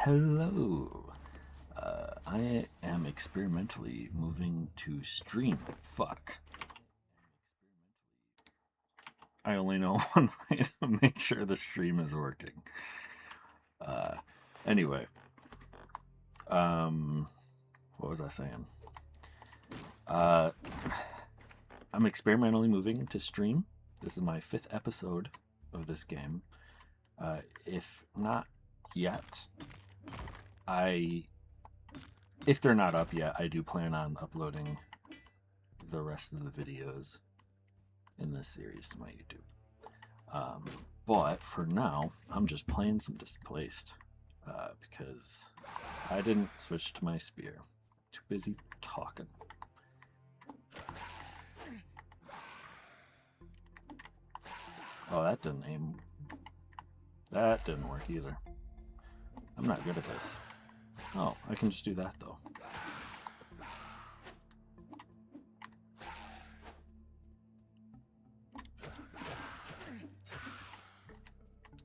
Hello. I am experimentally moving to stream. Fuck. I only know one way to make sure the stream is working. Uh, anyway, um, what was I saying? Uh, I'm experimentally moving to stream. This is my 5th episode of this game. If not yet, I if they're not up yet, I do plan on uploading the rest of the videos in this series to my YouTube. But for now, I'm just playing some Displaced because I didn't switch to my spear. Too busy talking. Oh, that didn't aim. That didn't work either. I'm not good at this. Oh, I can just do that though.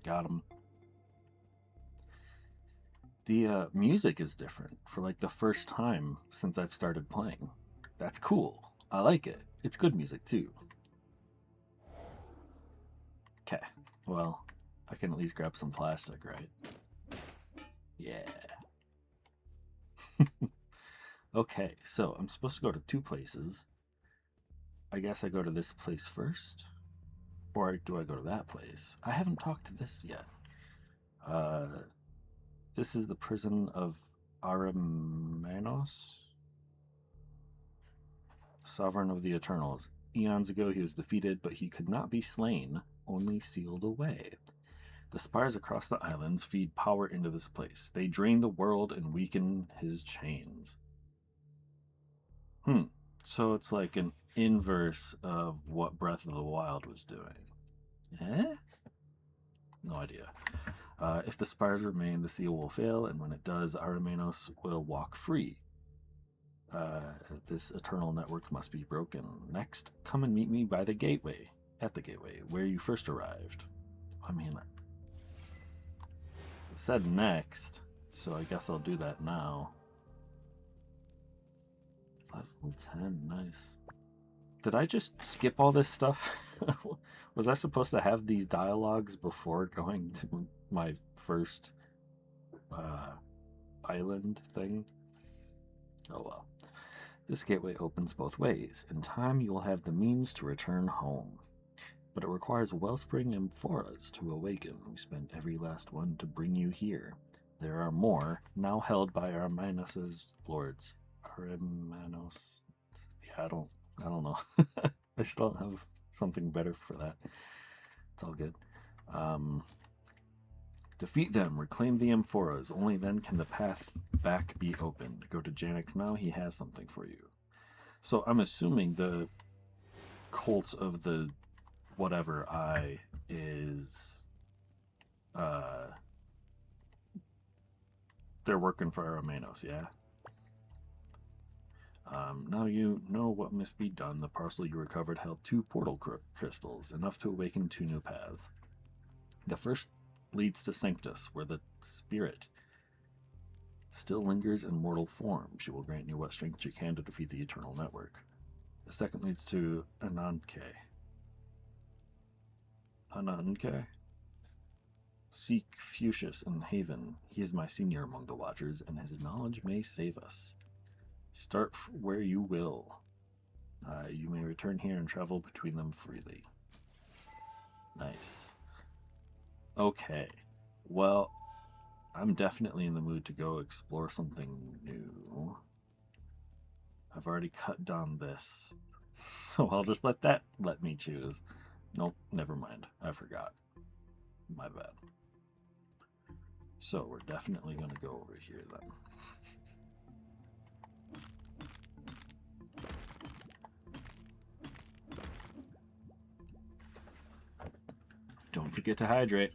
Got him. The music is different for like the first time since I've started playing. That's cool. I like it. It's good music too. Okay, well, I can at least grab some plastic, right? Yeah. Okay, so I'm supposed to go to 2 places. I guess I go to this place first? Or do I go to that place? I haven't talked to this yet. This is the prison of Aramanos, sovereign of the Eternals. Eons ago he was defeated, but he could not be slain, only sealed away. The spires across the islands feed power into this place. They drain the world and weaken his chains. So it's like an inverse of what Breath of the Wild was doing. Eh? No idea. If the spires remain, the seal will fail, and when it does, Aramanos will walk free. This eternal network must be broken. Next, come and meet me by the gateway, at the gateway, where you first arrived. I mean, it said next, so I guess I'll do that now. Level 10, nice. Did I just skip all this stuff? Was I supposed to have these dialogues before going to my first island thing? Oh well. This gateway opens both ways. In time, you will have the means to return home. But it requires wellspring amphoras to awaken. We spent every last one to bring you here. There are more, now held by Armanos' lords. Armanos. Yeah, I don't know. I just don't have something better for that. It's all good. Defeat them, reclaim the amphoras. Only then can the path back be opened. Go to Janik now, he has something for you. So I'm assuming the cult of the whatever eye is they're working for Aramanos, yeah? Now you know what must be done. The parcel you recovered held 2 portal crystals, enough to awaken 2 new paths. The first leads to Sanctus, where the spirit still lingers in mortal form. She will grant you what strength you can to defeat the Eternal Network. The second leads to Ananke. Seek Fuchsius in Haven. He is my senior among the Watchers, and his knowledge may save us. Start where you will. You may return here and travel between them freely. Nice. Okay. Well, I'm definitely in the mood to go explore something new. I've already cut down this, so I'll just let me choose. Nope, never mind. I forgot. My bad. So we're definitely going to go over here then. Don't forget to hydrate.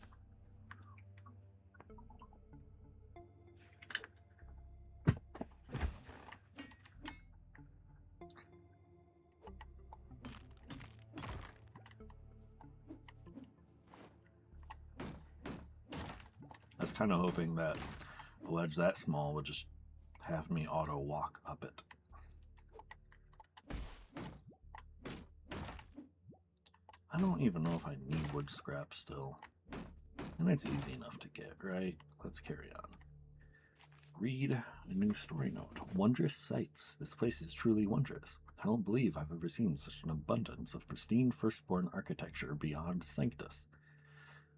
I was kind of hoping that a ledge that small would just have me auto walk up it. I don't even know if I need wood scrap still. And it's easy enough to get, right? Let's carry on. Read a new story note. Wondrous sights. This place is truly wondrous. I don't believe I've ever seen such an abundance of pristine firstborn architecture beyond Sanctus.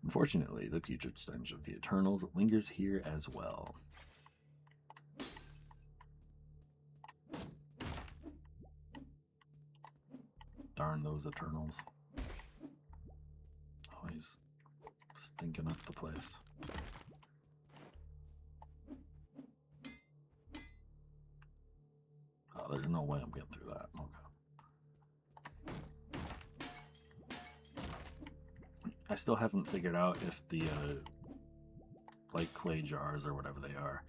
Unfortunately, the putrid stench of the Eternals lingers here as well. Darn those Eternals. Always stinking up the place. Oh, there's no way I'm getting through that. Okay. I still haven't figured out if the, like clay jars or whatever they are,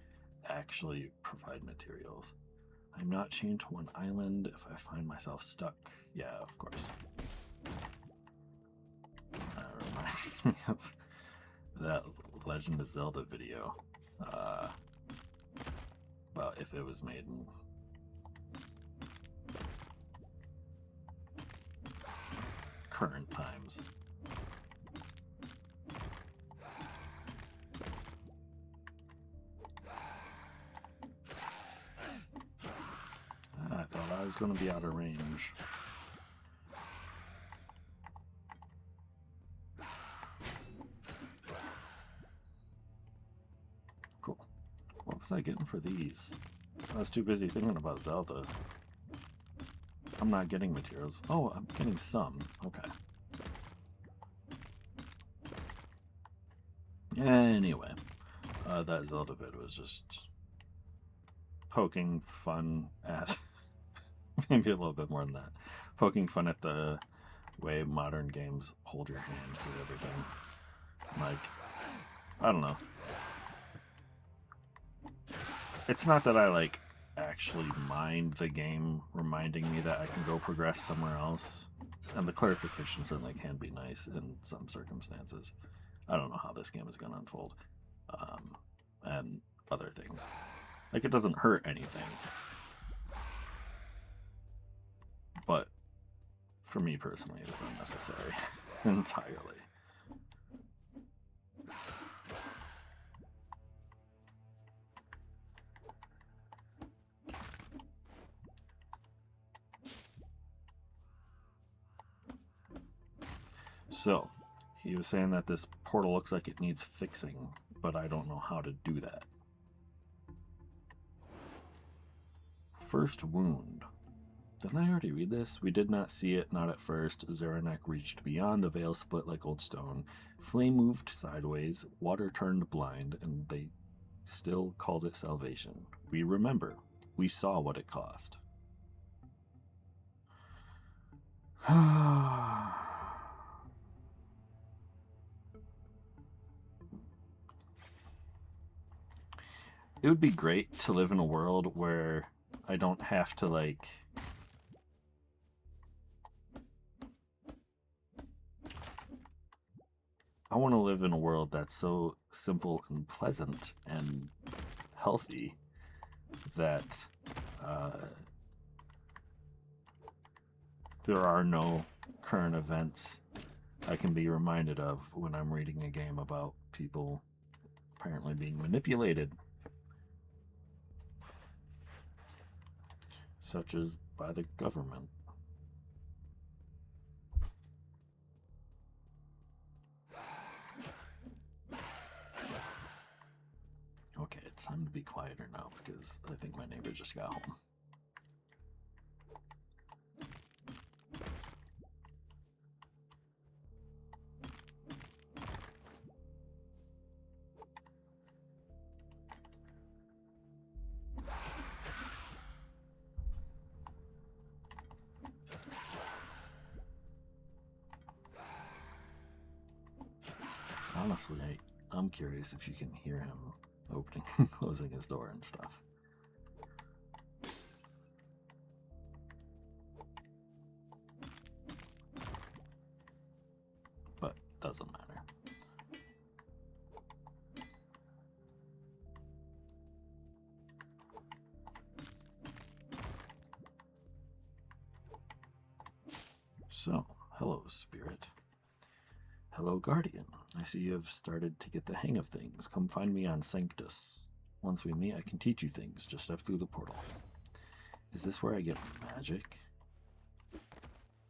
actually provide materials. I'm not chained to one island if I find myself stuck. Yeah, of course. That reminds me of that Legend of Zelda video. About if it was made in current times. I thought I was going to be out of range. Cool. What was I getting for these? I was too busy thinking about Zelda. I'm not getting materials. Oh, I'm getting some. Okay. Anyway, that Zelda bit was just poking fun at... maybe a little bit more than that. Poking fun at the way modern games hold your hand through everything. Like, I don't know. It's not that I, like, actually mind the game reminding me that I can go progress somewhere else. And the clarification certainly can be nice in some circumstances. I don't know how this game is going to unfold. And other things. Like, it doesn't hurt anything. But for me personally, it was unnecessary entirely. So, he was saying that this portal looks like it needs fixing, but I don't know how to do that. First wound. Didn't I already read this? We did not see it, not at first. Zeranek reached beyond, the veil split like old stone. Flame moved sideways, water turned blind, and they still called it salvation. We remember. We saw what it cost. It would be great to live in a world where I don't have to, like... I want to live in a world that's so simple and pleasant and healthy that there are no current events I can be reminded of when I'm reading a game about people apparently being manipulated. Such as by the government. Okay, it's time to be quieter now because I think my neighbor just got home. Honestly, I'm curious if you can hear him opening and closing his door and stuff. But doesn't matter. So, hello, Spirit. Hello, Guardian. I see you have started to get the hang of things. Come find me on Sanctus. Once we meet, I can teach you things. Just step through the portal. Is this where I get magic?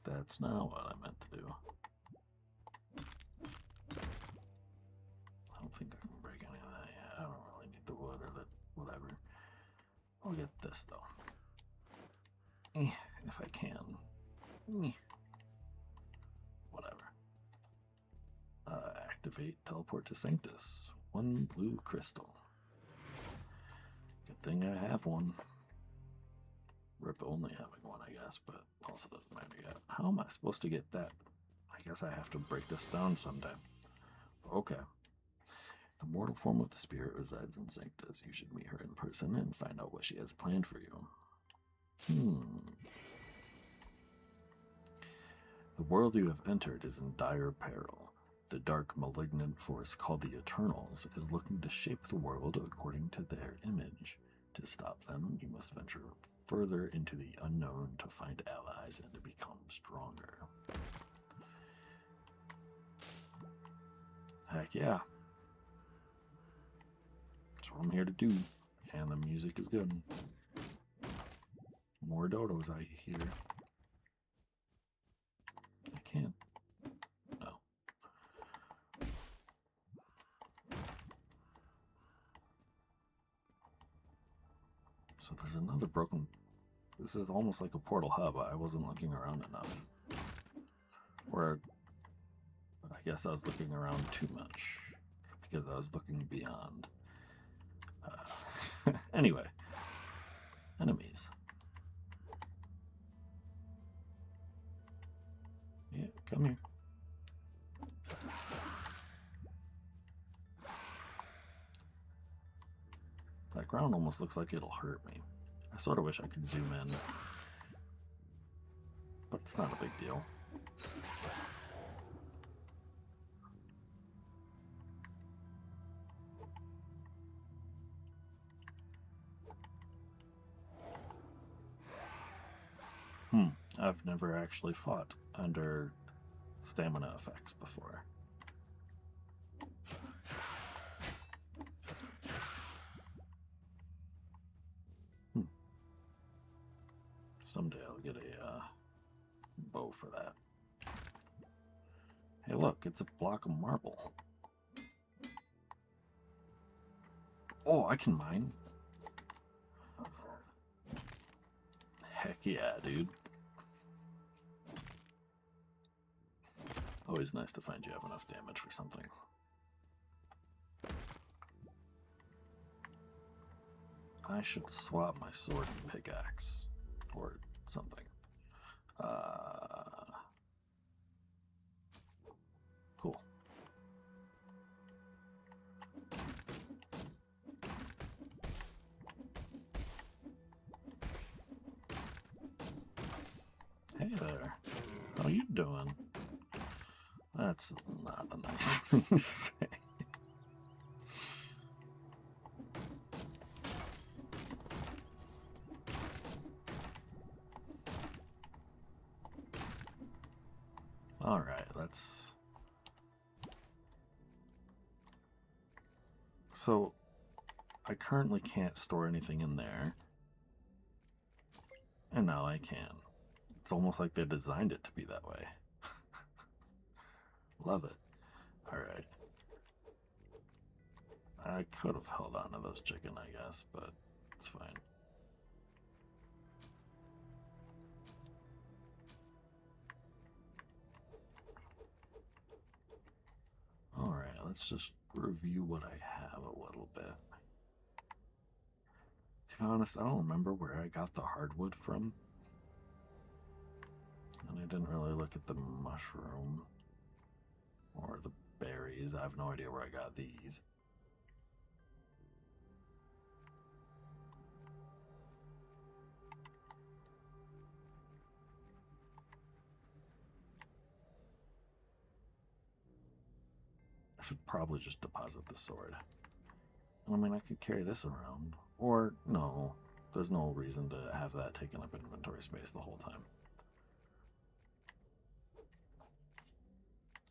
That's not what I meant to do. I don't think I can break any of that yet. I don't really need the wood or the whatever. I'll get this, though. If I can. Whatever. Activate teleport to Sanctus. 1 blue crystal. Good thing I have one. Rip only having one, I guess, but also doesn't matter yet. How am I supposed to get that? I guess I have to break this down sometime. Okay. The mortal form of the spirit resides in Sanctus. You should meet her in person and find out what she has planned for you. The world you have entered is in dire peril. The dark, malignant force called the Eternals is looking to shape the world according to their image. To stop them, you must venture further into the unknown to find allies and to become stronger. Heck yeah. That's what I'm here to do. And the music is good. More dodos I hear. I can't. No. So there's another broken... This is almost like a portal hub. I wasn't looking around enough. Or... I guess I was looking around too much. Because I was looking beyond. Anyway. Enemies. Yeah, come here. That ground almost looks like it'll hurt me. I sort of wish I could zoom in. But it's not a big deal. I've never actually fought under stamina effects before. Someday I'll get a bow for that. Hey look, it's a block of marble. Oh, I can mine. Heck yeah, dude. Always nice to find you have enough damage for something. I should swap my sword and pickaxe. Or something. Cool. Hey there. How you doing? That's not a nice thing to say. Alright, let's... So, I currently can't store anything in there. And now I can. It's almost like they designed it to be that way. Love it. Alright. I could have held on to those chicken, I guess, but it's fine. Alright, let's just review what I have a little bit. To be honest, I don't remember where I got the hardwood from. And I didn't really look at the mushroom. Or the berries. I have no idea where I got these. I should probably just deposit the sword. I mean, I could carry this around. Or, no. There's no reason to have that taking up inventory space the whole time.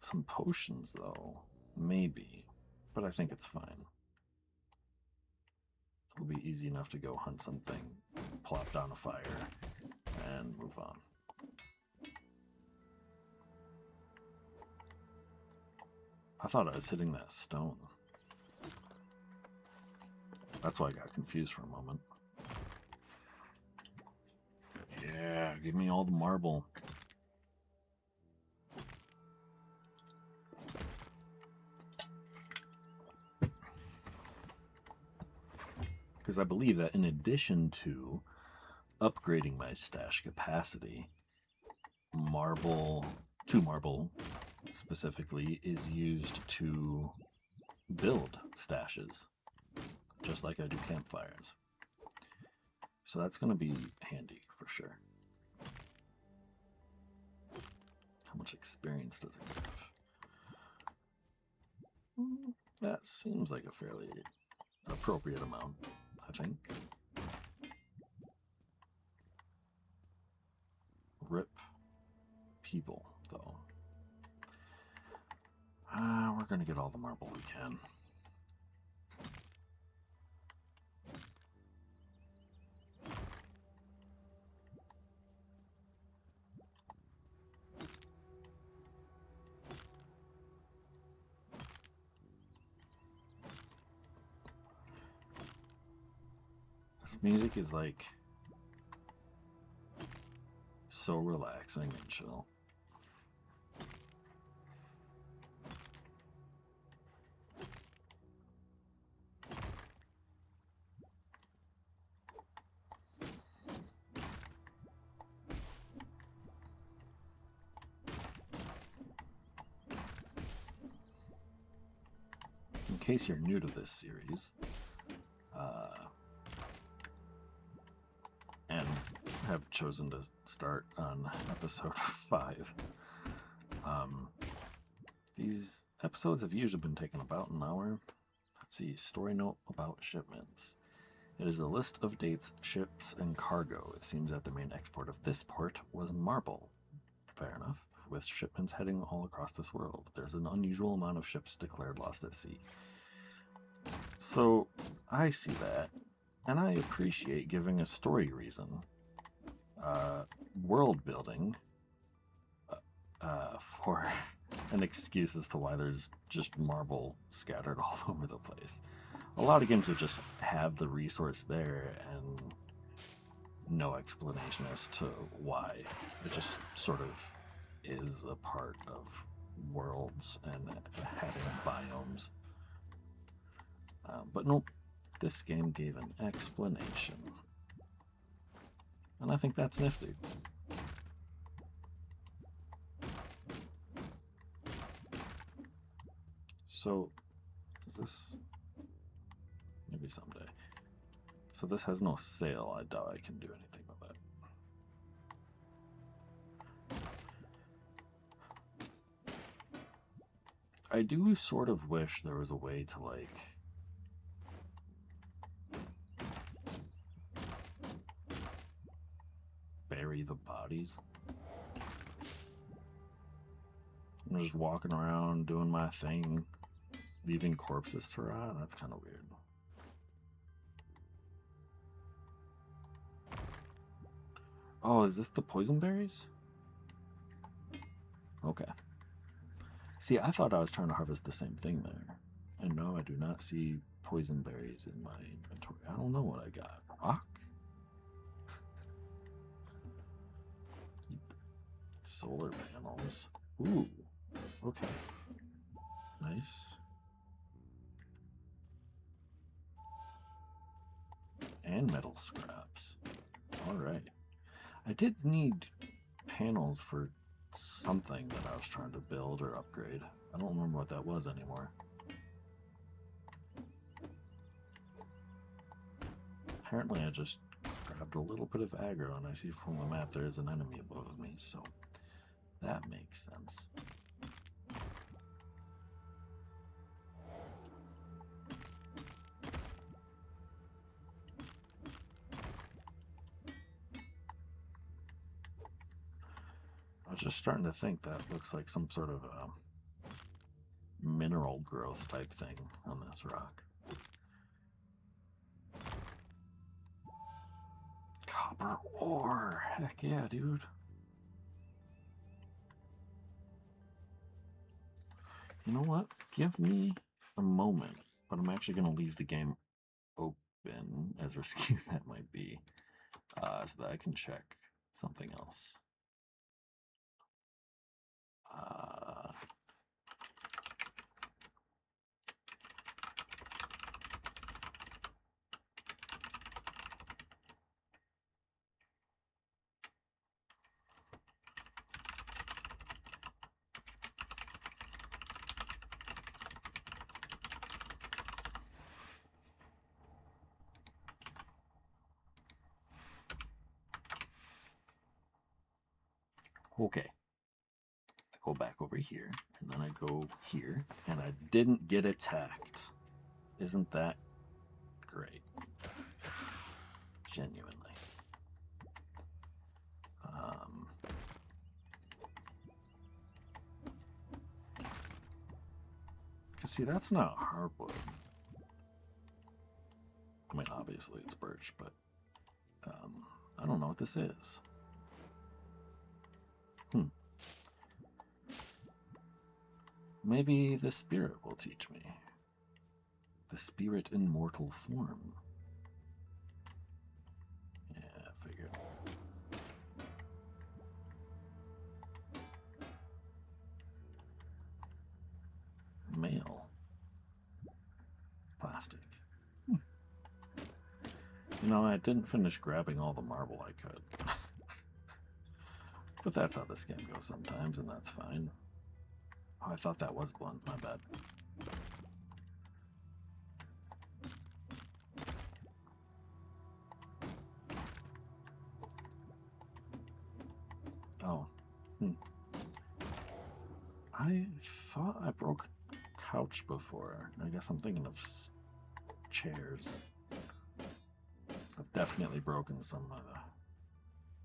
some potions, though. Maybe. But I think it's fine. It'll be easy enough to go hunt something, plop down a fire, and move on. I thought I was hitting that stone. That's why I got confused for a moment. Yeah, give me all the marble. Because I believe that in addition to upgrading my stash capacity, marble, 2 marble specifically, is used to build stashes, just like I do campfires. So that's going to be handy for sure. How much experience does it give? That seems like a fairly appropriate amount, I think. Rip people, though. We're going to get all the marble we can. This music is like so relaxing and chill. In case you're new to this series, and have chosen to start on episode 5, these episodes have usually been taking about an hour. Let's see, story note about shipments. It is a list of dates, ships, and cargo. It seems that the main export of this port was marble. Fair enough. With shipments heading all across this world, there's an unusual amount of ships declared lost at sea. So, I see that, and I appreciate giving a story reason. World building for an excuse as to why there's just marble scattered all over the place. A lot of games would just have the resource there and no explanation as to why. It just sort of is a part of worlds and having biomes. But nope, this game gave an explanation. And I think that's nifty. So, is this... maybe someday. So this has no sale. I doubt I can do anything with it. I do sort of wish there was a way to, like... bury the bodies. I'm just walking around doing my thing, leaving corpses to rot. That's kind of weird. Oh, is this the poison berries? Okay. See, I thought I was trying to harvest the same thing there. And no, I do not see poison berries in my inventory. I don't know what I got. Rock? Solar panels. Ooh. Okay. Nice. And metal scraps. Alright. I did need panels for something that I was trying to build or upgrade. I don't remember what that was anymore. Apparently I just grabbed a little bit of aggro and I see from the map there's an enemy above me, so that makes sense. I was just starting to think that looks like some sort of growth type thing on this rock. Copper ore. Heck yeah, dude. You know what? Give me a moment, but I'm actually going to leave the game open, as risky as that might be, so that I can check something else. Okay. I go back over here, and then I go here, and I didn't get attacked. Isn't that great? Genuinely. Because, see, that's not hardwood. I mean, obviously it's birch, but I don't know what this is. Maybe the spirit will teach me. The spirit in mortal form. Yeah, I figured. Mail. Plastic. You know, I didn't finish grabbing all the marble I could. But that's how this game goes sometimes, and that's fine. Oh, I thought that was blunt. My bad. Oh. I thought I broke a couch before. I guess I'm thinking of chairs. I've definitely broken some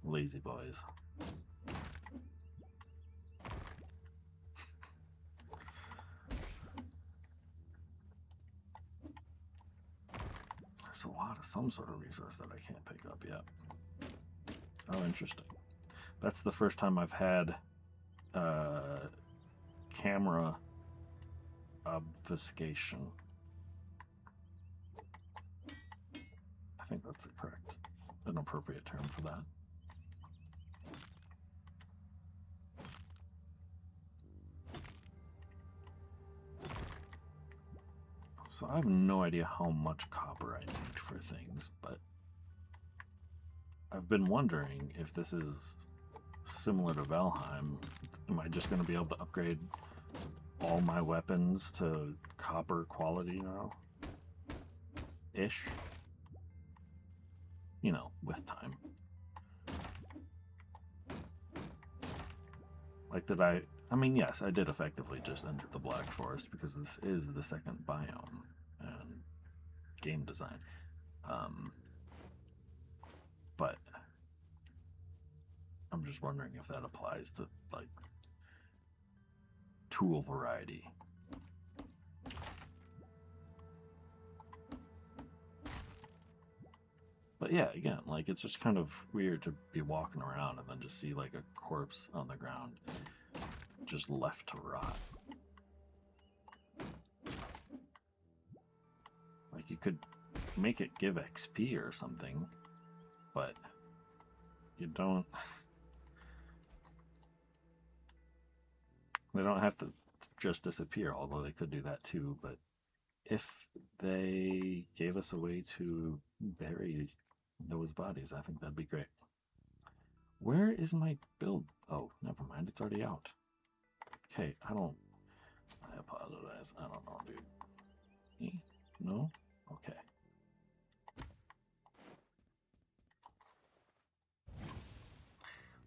lazy boys. There's a lot of some sort of resource that I can't pick up yet. Oh, interesting. That's the first time I've had camera obfuscation. I think that's the correct, an appropriate term for that. So I have no idea how much copper I need for things, but I've been wondering if this is similar to Valheim. Am I just going to be able to upgrade all my weapons to copper quality now? Ish. You know, with time. Like, did I mean, yes, I did effectively just enter the Black Forest because this is the second biome and game design. But I'm just wondering if that applies to, like, tool variety. But yeah, again, like, it's just kind of weird to be walking around and then just see, like, a corpse on the ground just left to rot. Like, you could make it give XP or something, but you don't. They don't have to just disappear, although they could do that too. But if they gave us a way to bury those bodies, I think that'd be great. Where is my build? Oh, never mind. It's already out. Okay, I apologize. I don't know, dude. No? Okay.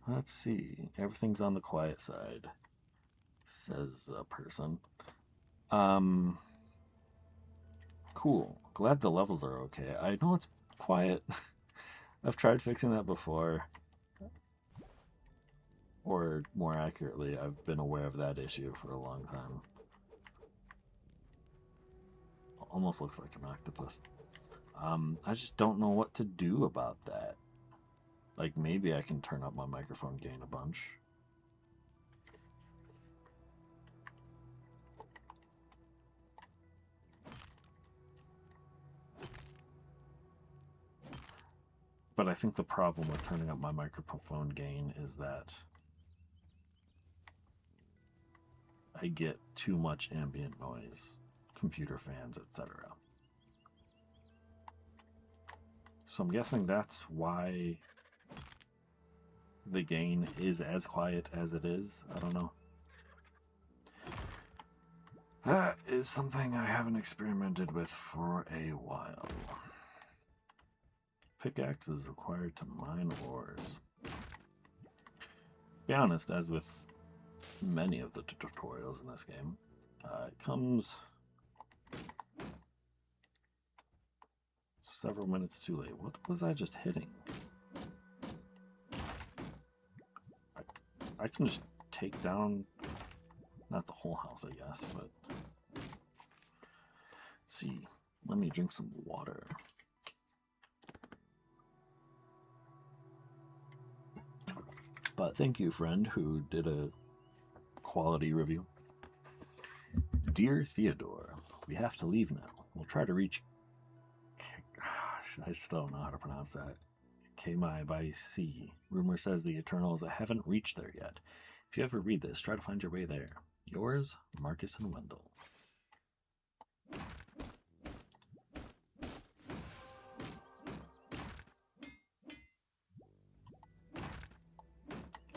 Let's see. Everything's on the quiet side, says a person. Cool. Glad the levels are okay. I know it's quiet. I've tried fixing that before. Or more accurately, I've been aware of that issue for a long time. almost looks like an octopus. I just don't know what to do about that. Like, maybe I can turn up my microphone gain a bunch. But I think the problem with turning up my microphone gain is that I get too much ambient noise, computer fans, etc. So I'm guessing that's why the gain is as quiet as it is. I don't know. That is something I haven't experimented with for a while. Pickaxe is required to mine ores. Be honest, as with many of the tutorials in this game, it comes several minutes too late. What was I just hitting? I can just take down, not the whole house, I guess, but let's see. Let me drink some water. But thank you, friend, who did a quality review. Dear Theodore, we have to leave now. We'll try to reach... Gosh, I still don't know how to pronounce that. Kmai by sea. Rumor says the Eternals haven't reached there yet. If you ever read this, try to find your way there. Yours, Marcus and Wendell.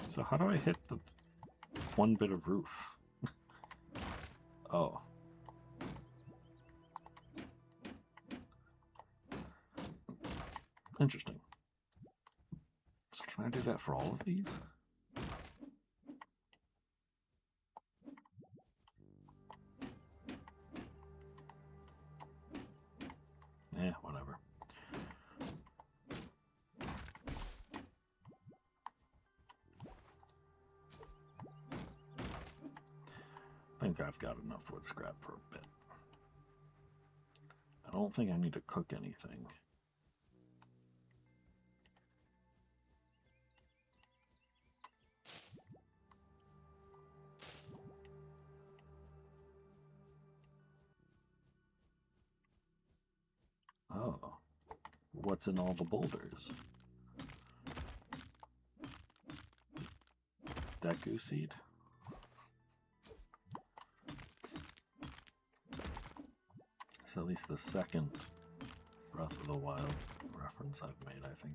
So how do I hit the one bit of roof? Oh. Interesting. So can I do that for all of these? Eh, whatever. I think I've got enough wood scrap for a bit. I don't think I need to cook anything. Oh, what's in all the boulders? Deku seed? It's at least the second Breath of the Wild reference I've made, I think.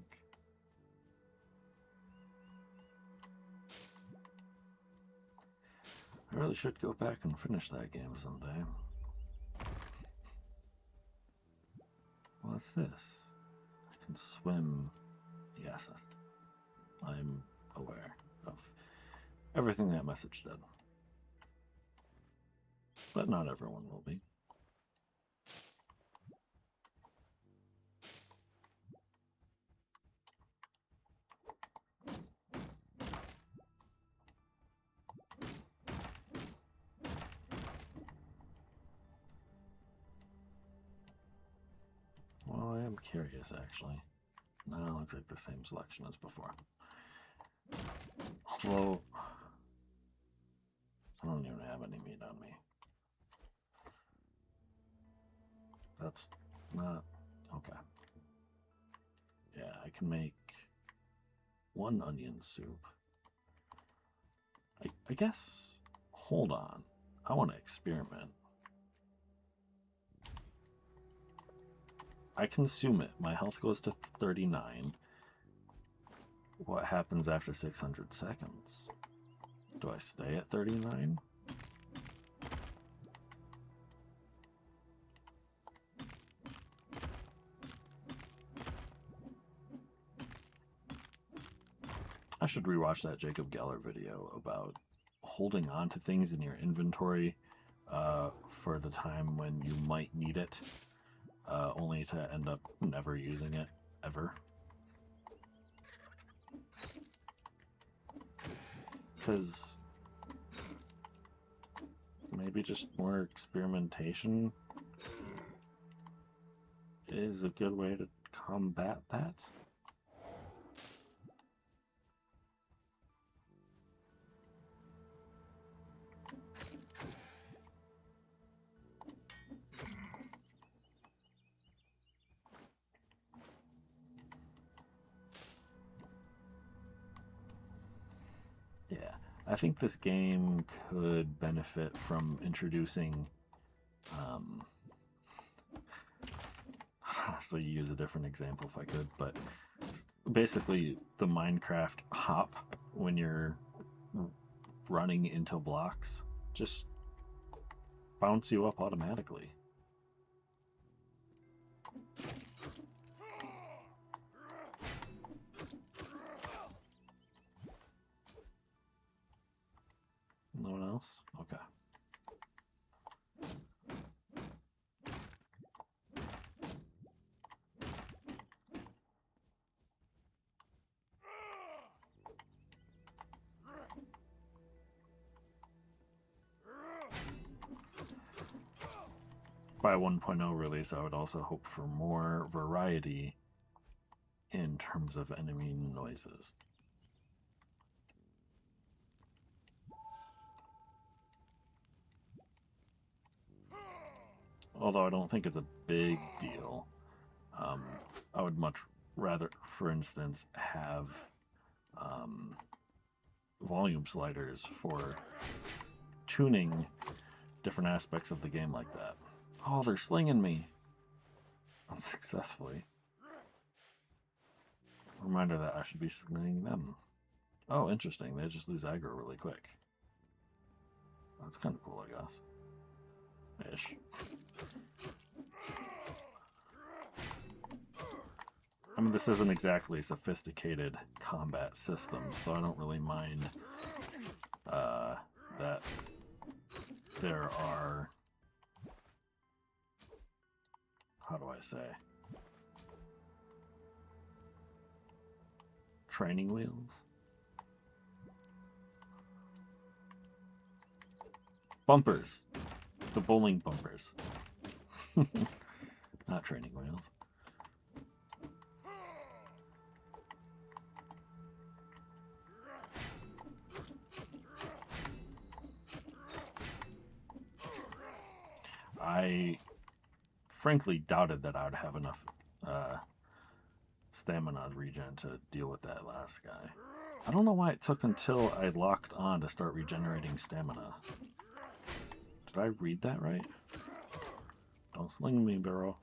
I really should go back and finish that game someday. What's this? I can swim. Yes, I'm aware of everything that message said. But not everyone will be. Well, I am curious, actually. No, it looks like the same selection as before. Although, I don't even have any meat on me. That's not... okay. Yeah, I can make one onion soup. I guess... hold on. I want to experiment. I consume it. My health goes to 39. What happens after 600 seconds? Do I stay at 39? I should rewatch that Jacob Geller video about holding on to things in your inventory for the time when you might need it. Only to end up never using it, ever. Because maybe just more experimentation is a good way to combat that. Yeah, I think this game could benefit from introducing, honestly, use a different example if I could, but basically the Minecraft hop when you're running into blocks just bounce you up automatically. No one else? Okay. By 1.0 release, I would also hope for more variety in terms of enemy noises. Although I don't think it's a big deal. I would much rather, for instance, have volume sliders for tuning different aspects of the game like that. Oh, they're slinging me unsuccessfully. Reminder that I should be slinging them. Oh, interesting. They just lose aggro really quick. That's kind of cool, I guess. Ish. I mean, this isn't exactly a sophisticated combat system, so I don't really mind that there are, how do I say, training wheels? Bumpers. The bowling bumpers. Not training wheels. I frankly doubted that I would have enough stamina regen to deal with that last guy. I don't know why it took until I locked on to start regenerating stamina. Did I read that right? Don't sling me, bro.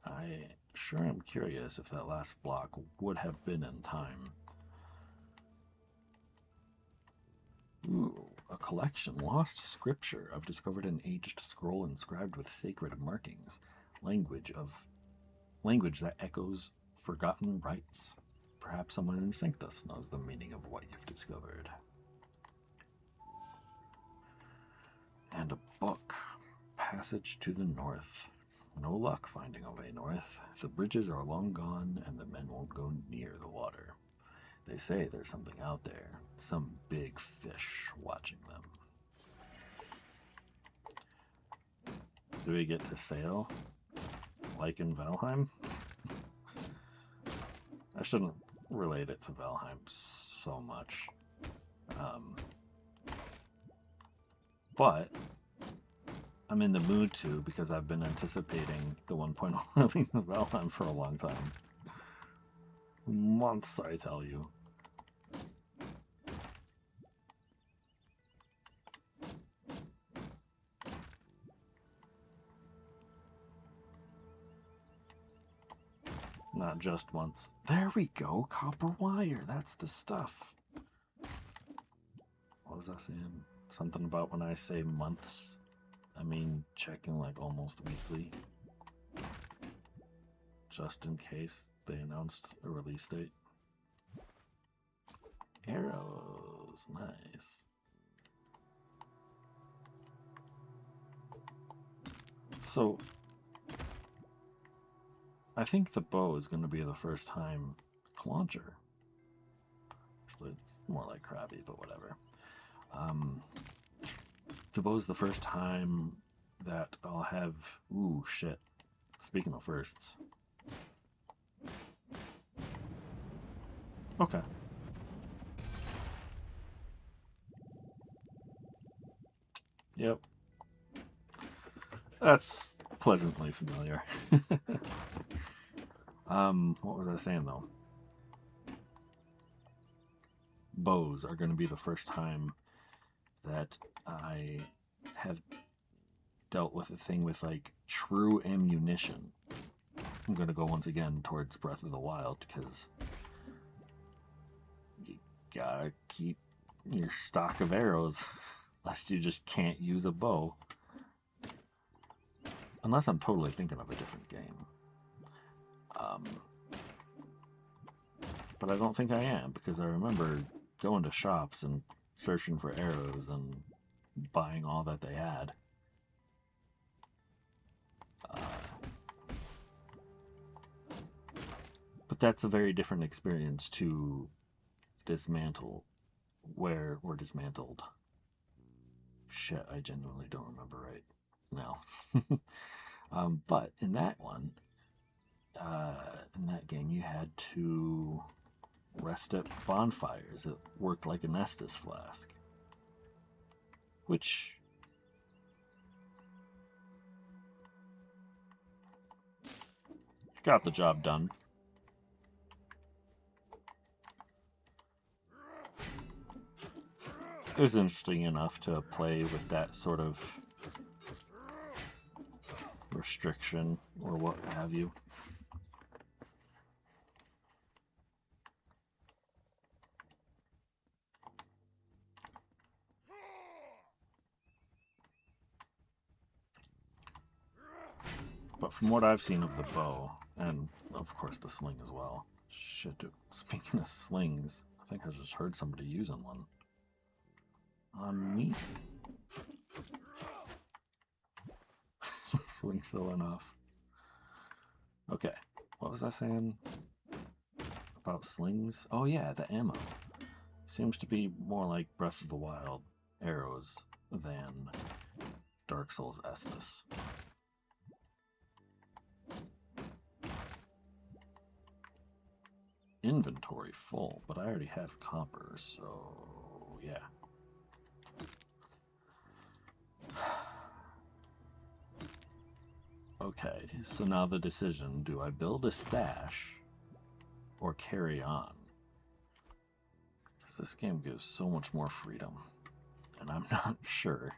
I sure am curious if that last block would have been in time. Ooh, a collection. Lost scripture. I've discovered an aged scroll inscribed with sacred markings. Language that echoes forgotten rites. Perhaps someone in Sanctus knows the meaning of what you've discovered. And a book. Passage to the north. No luck finding a way north. The bridges are long gone, and the men won't go near the water. They say there's something out there. Some big fish watching them. Do we get to sail? Like in Valheim? I shouldn't relate it to Valheim so much. But I'm in the mood to, because I've been anticipating the 1.0 release of Valheim for a long time. Months, I tell you. Not just once. There we go, copper wire. That's the stuff. What was I saying? Something about when I say months, I mean checking like almost weekly. Just in case they announced a release date. Arrows, nice. So, I think the bow is going to be the first time launcher. Actually, it's more like crabby, but whatever. Suppose the first time that I'll have... Ooh, shit. Speaking of firsts. Okay. Yep. That's pleasantly familiar. What was I saying, though? Bows are going to be the first time that I have dealt with a thing with, like, true ammunition. I'm going to go once again towards Breath of the Wild, because you gotta keep your stock of arrows, lest you just can't use a bow. Unless I'm totally thinking of a different game. But I don't think I am, because I remember going to shops and searching for arrows and buying all that they had. But that's a very different experience to dismantle where we're dismantled. Shit, I genuinely don't remember right now. But in that one, in that game, you had to rest at bonfires. It worked like an Estus flask, which got the job done. It was interesting enough to play with that sort of restriction or what have you. But from what I've seen of the bow, and of course the sling as well. Shit, dude. Speaking of slings, I think I just heard somebody using one. On me. The swing still went off. Okay, what was I saying about slings? Oh yeah, the ammo. Seems to be more like Breath of the Wild arrows than Dark Souls Estus. Inventory full, but I already have copper, so yeah. Okay, so now the decision, do I build a stash or carry on? Because this game gives so much more freedom, and I'm not sure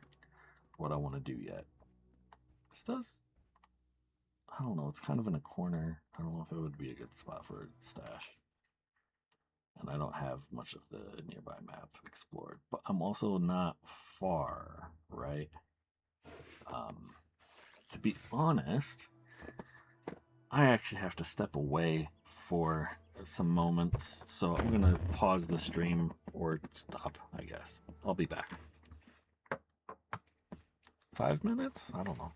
what I want to do yet. This does, I don't know, it's kind of in a corner. I don't know if it would be a good spot for a stash. And I don't have much of the nearby map explored. But I'm also not far, right? To be honest, I actually have to step away for some moments. So I'm going to pause the stream or stop, I guess. I'll be back. 5 minutes? I don't know.